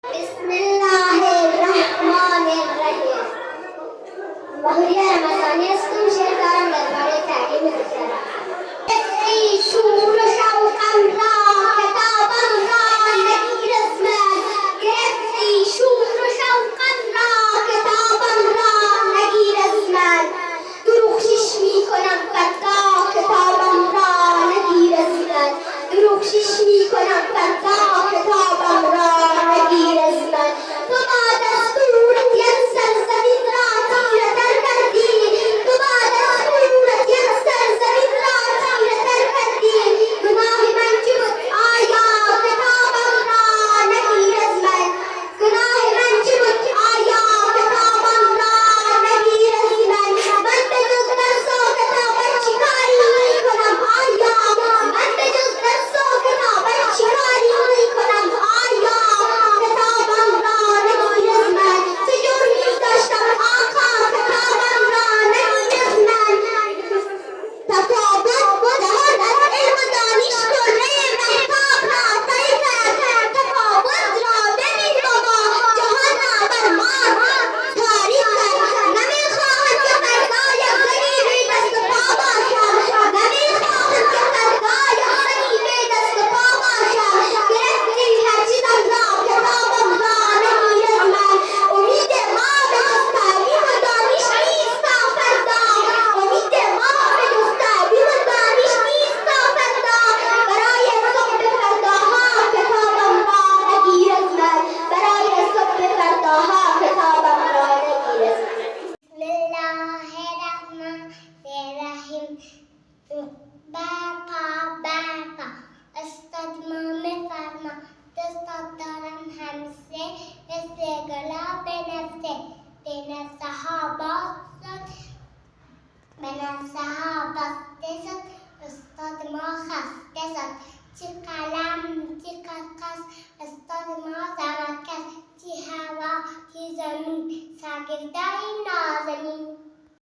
بسم الله الرحمن الرحیم. ماهوری رمضانی هستم. شعر دارم درباره تعلیم بیشتر. ای شور و شوقم را کتابم را نگیر از من، گرفتی شور و شوقم را کتابم را نگیر از من. دروغشش میکنم فردا کتابم را نگیر از من، دروغشش میکنم فردا کتابم را نگیر از من. تو با دستورت یک سرزمین را تیره‌تر کردی، تو با دستورت یک سرزمین را تیره‌تر کردی. گناه من چه بود آیا کتابم را نگیر از من، گناه من چه بود آیا کتابم را نگیر از من. من به جز درس و کتابت چیکاری میکنم آیا، من به جز درس و کتابت چیکاری میکنم آیا کتابم را نگیر از من. چه جرمی داشتم آقا کتابم را نگیر از من. تفاوت جهان از علم و دانش کره محتاب را طی کرد. تفاوت را ببین بابا جهان را بر ما تاریک کرد. نمیخواهم که فردا یک زنی بی دست و پا باشم، نمیخواهم که فردا یک زنی بی دست و پا باشم. گرفتی هر چیزم را کتابم را نگیر از من. امید ما به جز تعلیم و دانش نیست تا فردا، امید ما به جز تعلیم و دانش نیست تا فردا. برای صبح فرداها کتابم را نگیر از من، برای صبح فرداها کتابم را نگیر از من. بسم الله الرحمن الرحیم. برقا برقا استاد ما میفرما، دوستات دارم همیشه مثل گلاب نفته. به نفسه ها بسته شد، استاد ما خسته شد. چی قلم چی قرقس استاد ما زمکش، چی هوا چی زمین سرگردای نازنین.